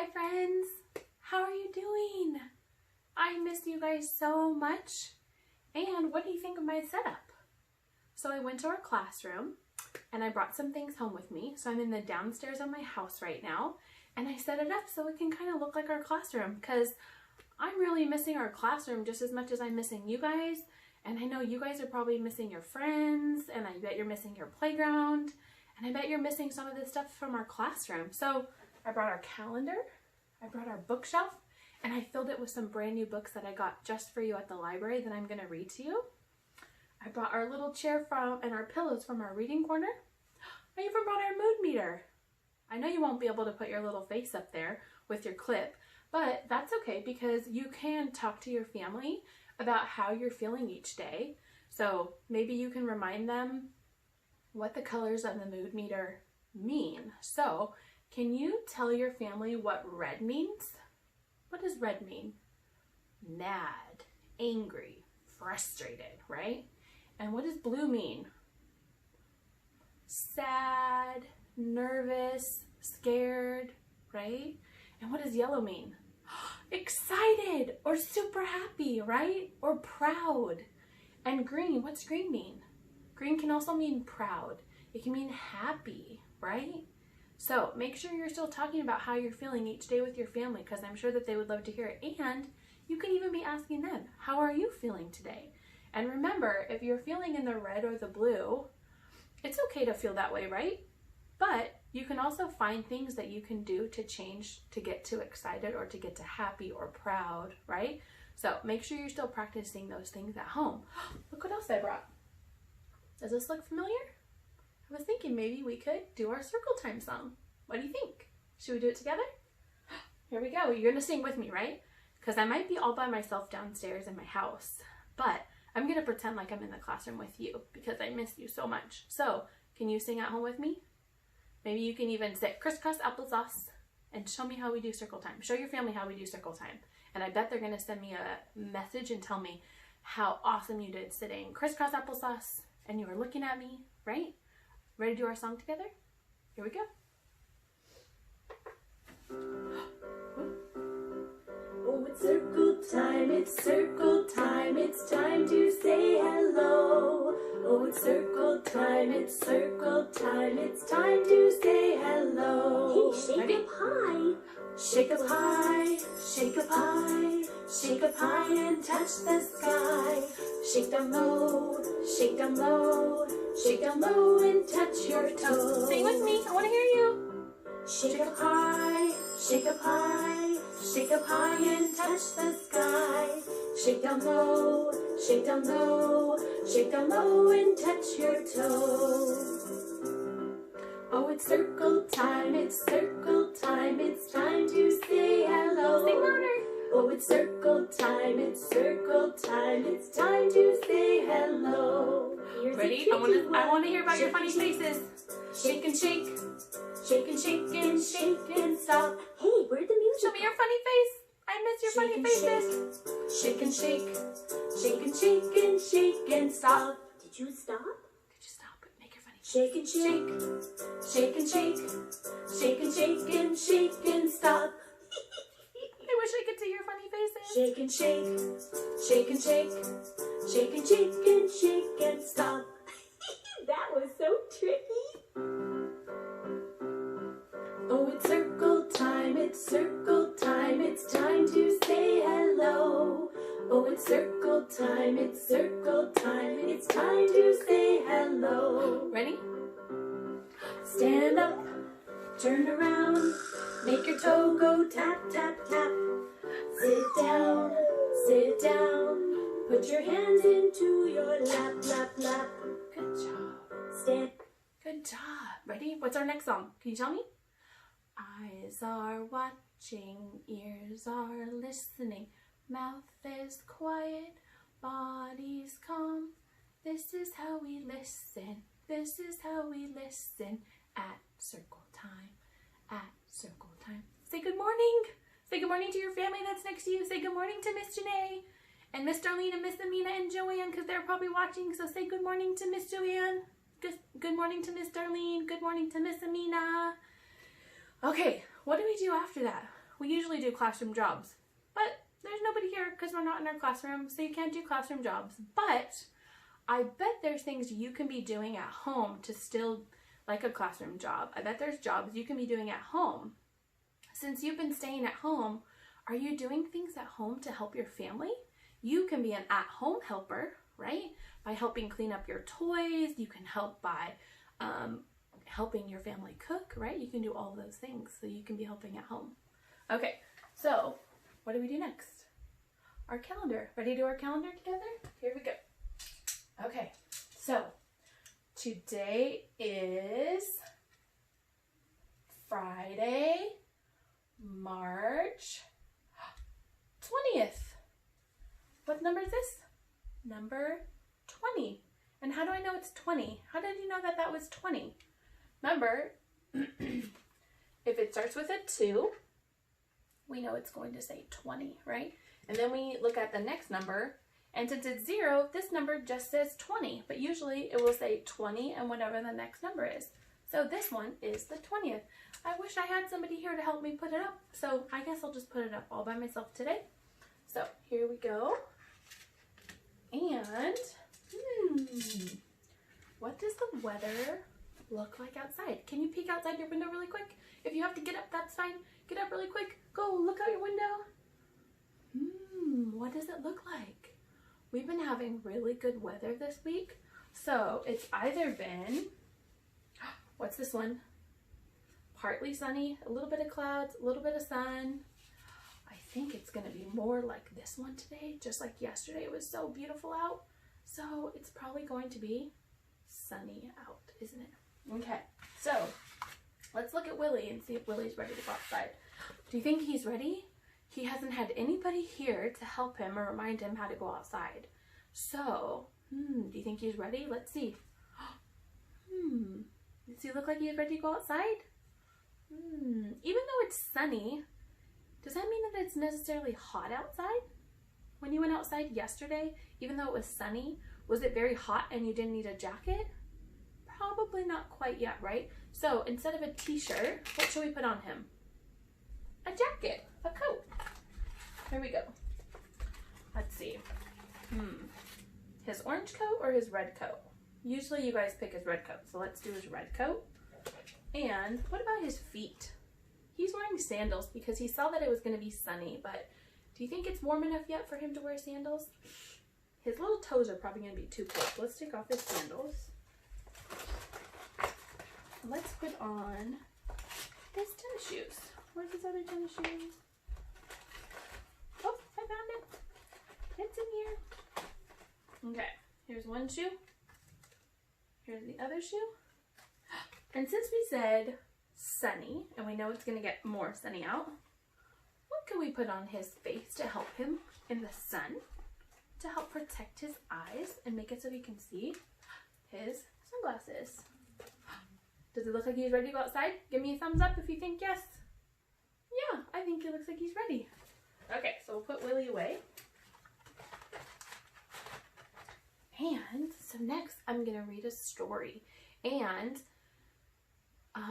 Hi friends, how are you doing? I miss you guys so much. And what do you think of my setup? So I went to our classroom and I brought some things home with me. So I'm in the downstairs of my house right now and I set it up so it can kind of look like our classroom because I'm really missing our classroom just as much as I'm missing you guys. And I know you guys are probably missing your friends, and I bet you're missing your playground, and I bet you're missing some of the stuff from our classroom. So I brought our calendar, I brought our bookshelf, and I filled it with some brand new books that I got just for you at the library that I'm gonna read to you. I brought our little chair and our pillows from our reading corner. I even brought our mood meter. I know you won't be able to put your little face up there with your clip, but that's okay because you can talk to your family about how you're feeling each day. So maybe you can remind them what the colors of the mood meter mean. So can you tell your family what red means? What does red mean? Mad, angry, frustrated, right? And what does blue mean? Sad, nervous, scared, right? And what does yellow mean? Excited or super happy, right? Or proud. And green, what's green mean? Green can also mean proud. It can mean happy, right? So make sure you're still talking about how you're feeling each day with your family because I'm sure that they would love to hear it. And you can even be asking them, how are you feeling today? And remember, if you're feeling in the red or the blue, it's okay to feel that way, right? But you can also find things that you can do to change to get to excited or to get to happy or proud, right? So make sure you're still practicing those things at home. Look what else I brought. Does this look familiar? I was thinking maybe we could do our circle time song. What do you think? Should we do it together? Here we go. You're gonna sing with me, right? Because I might be all by myself downstairs in my house, but I'm gonna pretend like I'm in the classroom with you because I miss you so much. So can you sing at home with me? Maybe you can even say crisscross applesauce and show me how we do circle time. Show your family how we do circle time. And I bet they're gonna send me a message and tell me how awesome you did sitting crisscross applesauce and you were looking at me, right? Ready to do our song together? Here we go. Oh, it's circle time, it's circle time, it's time to say hello. Oh, it's circle time, it's circle time, it's time to say hello. Hey, shake Ready? up high. Shake up high, shake up high, shake up high and touch the sky. Shake down low, shake down low, shake down low and touch your toes. Sing with me, I wanna hear you. Shake up high, shake up high, shake up high and touch the sky. Shake down low, shake down low, shake down low and touch your toes. Oh, it's circle time, it's circle time, it's time to say hello. Sing louder. Oh, it's circle time, it's circle time, it's time to say hello. Here's Ready? a I tricky wanna one. hear about your funny faces. Shake and shake, shake and shake and shake and stop. Hey, where'd the music Show me your funny face. I miss your Shake funny and faces. shake and shake, shake and shake and shake and stop. Did you stop? Could you stop? Make your funny face. Shake and shake, shake and shake, shake and shake and shake and stop. I wish I could see your funny faces. Shake and shake, shake and shake, shake and shake and shake and stop. That was so tricky. Oh, it's circle time, it's circle time, it's time to say hello. Oh, it's circle time, it's circle time, it's time to say hello. Ready? Stand up, turn around, make your toe go tap, tap, tap. Sit down, put your hands into your lap, lap, lap. Good job. Stand. Good job. Ready? What's our next song? Can you tell me? Eyes are watching, ears are listening, mouth is quiet, body's calm. This is how we listen. This is how we listen at circle time. At circle time. Say good morning. Say good morning to your family that's next to you. Say good morning to Miss Janae and Miss Darlene and Miss Amina and Joanne because they're probably watching. So say good morning to Miss Joanne. Good morning to Miss Darlene. Good morning to Miss Amina. Okay, what do we do after that? we usually do classroom jobs, but there's nobody here because we're not in our classroom, so you can't do classroom jobs. But I bet there's things you can be doing at home to still like a classroom job. I bet there's jobs you can be doing at home. Since you've been staying at home, are you doing things at home to help your family? You can be an at-home helper, right? By helping clean up your toys. You can help by helping your family cook, right? You can do all those things, so you can be helping at home. Okay, so what do we do next? Our calendar. Ready to do our calendar together? Here we go. Okay, so today is Friday, March 20th. What number is this? Number 20. And how do I know it's 20? How did you know that that was 20? Remember, if it starts with a 2, we know it's going to say 20, right? And then we look at the next number, and since it's 0, this number just says 20, but usually it will say 20 and whatever the next number is. So this one is the 20th. I wish I had somebody here to help me put it up, so I guess I'll just put it up all by myself today. So here we go. And, what does the weather look like outside? Can you peek outside your window really quick? If you have to get up, that's fine. Get up really quick. Go look out your window. What does it look like? We've been having really good weather this week. So it's either been, what's this one? Partly sunny, a little bit of clouds, a little bit of sun. I think it's gonna be more like this one today, just like yesterday. It was so beautiful out. So it's probably going to be sunny out, isn't it? Okay, so let's look at Willie and see if Willie's ready to go outside. Do you think he's ready? He hasn't had anybody here to help him or remind him how to go outside. So, do you think he's ready? Let's see. Does he look like he's ready to go outside? Even though it's sunny, does that mean that it's necessarily hot outside? When you went outside yesterday, even though it was sunny, was it very hot and you didn't need a jacket? Probably not quite yet, right? So instead of a t-shirt, what should we put on him? A jacket, a coat. Here we go. Let's see. His orange coat or his red coat? Usually you guys pick his red coat, so let's do his red coat. And what about his feet? He's wearing sandals because he saw that it was going to be sunny, but do you think it's warm enough yet for him to wear sandals? His little toes are probably going to be too cold. Let's take off his sandals. Let's put on his tennis shoes. Where's his other tennis shoes? Oh, I found it. It's in here. Okay, here's one shoe. Here's the other shoe. And since we said sunny, and we know it's going to get more sunny out, what can we put on his face to help him in the sun? To help protect his eyes and make it so he can see? His sunglasses. Does it look like he's ready to go outside? Give me a thumbs up if you think yes. Yeah, I think it looks like he's ready. Okay, so we'll put Willie away. And so next I'm going to read a story. And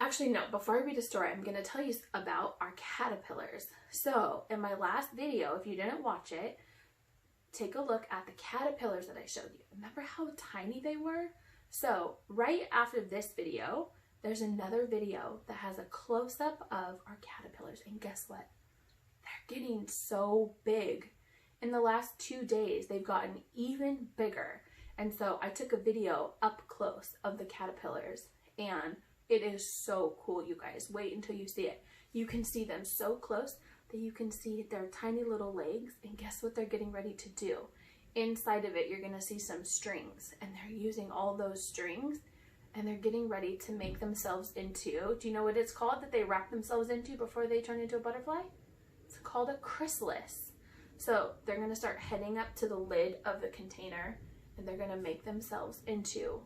actually no, before I read a story, I'm going to tell you about our caterpillars. So in my last video, if you didn't watch it, take a look at the caterpillars that I showed you. Remember how tiny they were? So right after this video, there's another video that has a close-up of our caterpillars. And guess what? They're getting so big. In the last 2 days, they've gotten even bigger. And so I took a video up close of the caterpillars, and it is so cool, you guys. Wait until you see it. You can see them so close that you can see their tiny little legs, and guess what they're getting ready to do? Inside of it, you're gonna see some strings, and they're using all those strings, and they're getting ready to make themselves into, do you know what it's called that they wrap themselves into before they turn into a butterfly? It's called a chrysalis. So they're gonna start heading up to the lid of the container, and they're gonna make themselves into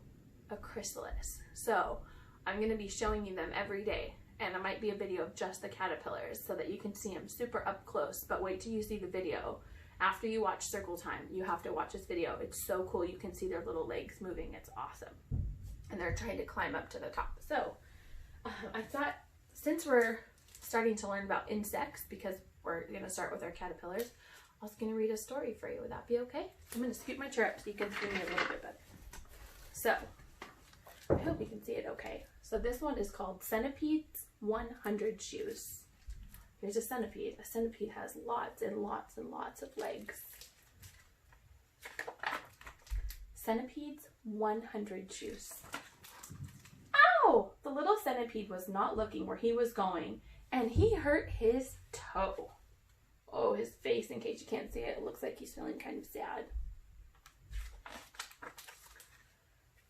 a chrysalis. So I'm gonna be showing you them every day, and it might be a video of just the caterpillars so that you can see them super up close, but wait till you see the video. After you watch Circle Time, you have to watch this video. It's so cool. You can see their little legs moving. It's awesome. And they're trying to climb up to the top. So I thought since we're starting to learn about insects because we're going to start with our caterpillars, I was going to read a story for you. Would that be okay? I'm going to scoot my chair up so you can see me a little bit better. So, I hope you can see it okay. So this one is called Centipede's 100 Shoes. Here's a centipede. A centipede has lots and lots and lots of legs. Centipede's 100 Shoes. Ow! The little centipede was not looking where he was going, and he hurt his toe. Oh, his face, in case you can't see it, it looks like he's feeling kind of sad.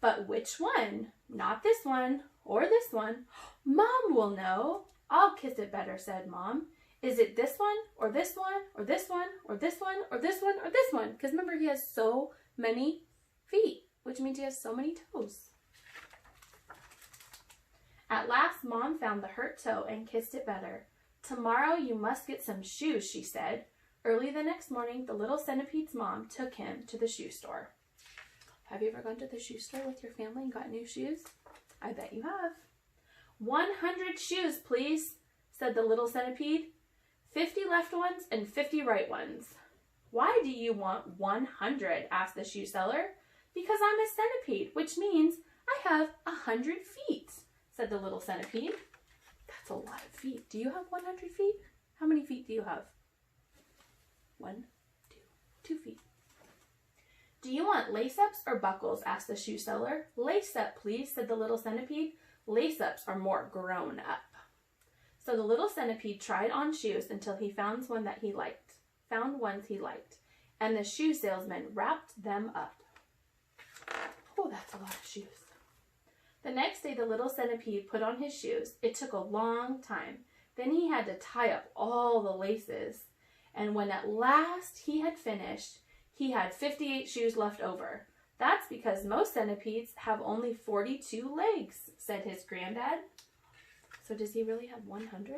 But which one? Not this one or this one. Mom will know. I'll kiss it better, said Mom. Is it this one or this one or this one or this one or this one or this one? Because remember, he has so many feet, which means he has so many toes. At last, Mom found the hurt toe and kissed it better. Tomorrow you must get some shoes, she said. Early the next morning, the little centipede's mom took him to the shoe store. Have you ever gone to the shoe store with your family and got new shoes? I bet you have. 100 shoes, please, said the little centipede. 50 left ones and 50 right ones. Why do you want 100? Asked the shoe seller. Because I'm a centipede, which means I have 100 feet, said the little centipede. That's a lot of feet. Do you have 100 feet? How many feet do you have? 1, 2 feet. Do you want lace-ups or buckles? Asked the shoe seller. Lace-up, please, said the little centipede. Lace-ups are more grown up. So the little centipede tried on shoes until he found ones he liked, and the shoe salesman wrapped them up. Oh, that's a lot of shoes. The next day, the little centipede put on his shoes. It took a long time. Then he had to tie up all the laces. And when at last he had finished, he had 58 shoes left over. That's because most centipedes have only 42 legs, said his granddad. So does he really have 100?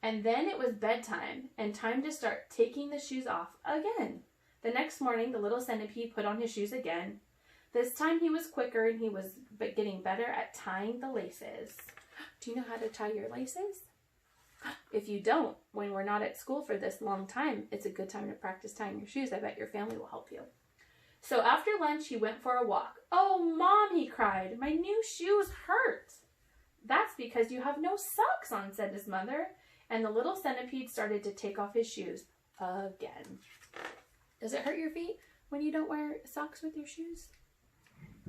And then it was bedtime and time to start taking the shoes off again. The next morning, the little centipede put on his shoes again. This time he was quicker and he was getting better at tying the laces. Do you know how to tie your laces? If you don't, when we're not at school for this long time, it's a good time to practice tying your shoes. I bet your family will help you. So after lunch, he went for a walk. Oh, Mom, he cried, my new shoes hurt. That's because you have no socks on, said his mother. And the little centipede started to take off his shoes again. Does it hurt your feet when you don't wear socks with your shoes?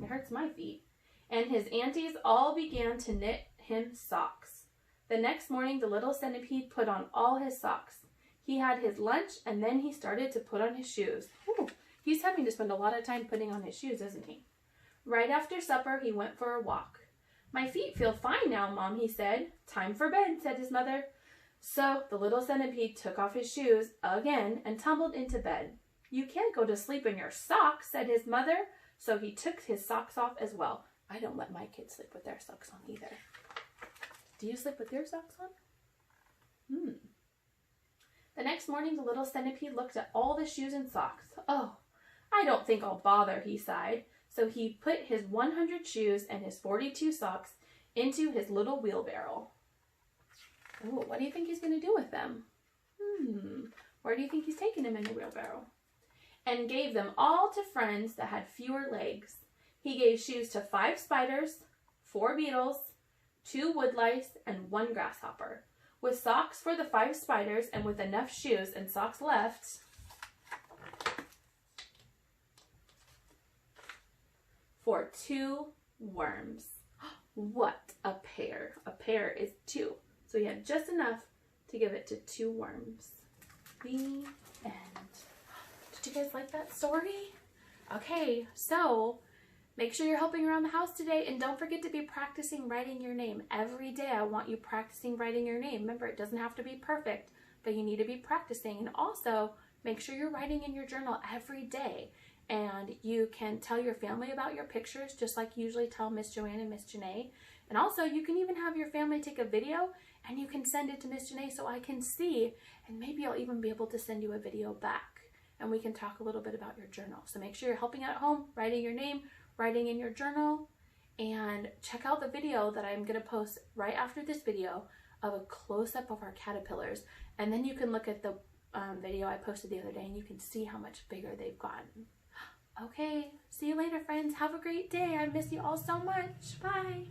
It hurts my feet. And his aunties all began to knit him socks. The next morning, the little centipede put on all his socks. He had his lunch, and then he started to put on his shoes. Ooh, he's having to spend a lot of time putting on his shoes, isn't he? Right after supper, he went for a walk. My feet feel fine now, Mom, he said. Time for bed, said his mother. So the little centipede took off his shoes again and tumbled into bed. You can't go to sleep in your socks, said his mother. So he took his socks off as well. I don't let my kids sleep with their socks on either. Do you sleep with your socks on? The next morning, the little centipede looked at all the shoes and socks. Oh, I don't think I'll bother, he sighed. So he put his 100 shoes and his 42 socks into his little wheelbarrow. Oh, what do you think he's going to do with them? Where do you think he's taking them in the wheelbarrow? And gave them all to friends that had fewer legs. He gave shoes to 5 spiders, 4 beetles, 2 woodlice, and 1 grasshopper. With socks for the 5 spiders and with enough shoes and socks left for 2 worms. What a pair. A pair is 2. So he had just enough to give it to 2 worms. The end. Did you guys like that story? Okay, so make sure you're helping around the house today, and don't forget to be practicing writing your name. Every day I want you practicing writing your name. Remember, it doesn't have to be perfect, but you need to be practicing. And also, make sure you're writing in your journal every day. And you can tell your family about your pictures, just like you usually tell Miss Joanne and Miss Janae. And also, you can even have your family take a video, and you can send it to Miss Janae so I can see, and maybe I'll even be able to send you a video back. And we can talk a little bit about your journal. So make sure you're helping out at home, writing your name, writing in your journal, and check out the video that I'm going to post right after this video of a close-up of our caterpillars. And then you can look at the video I posted the other day and you can see how much bigger they've gotten. Okay, see you later, friends. Have a great day. I miss you all so much. Bye.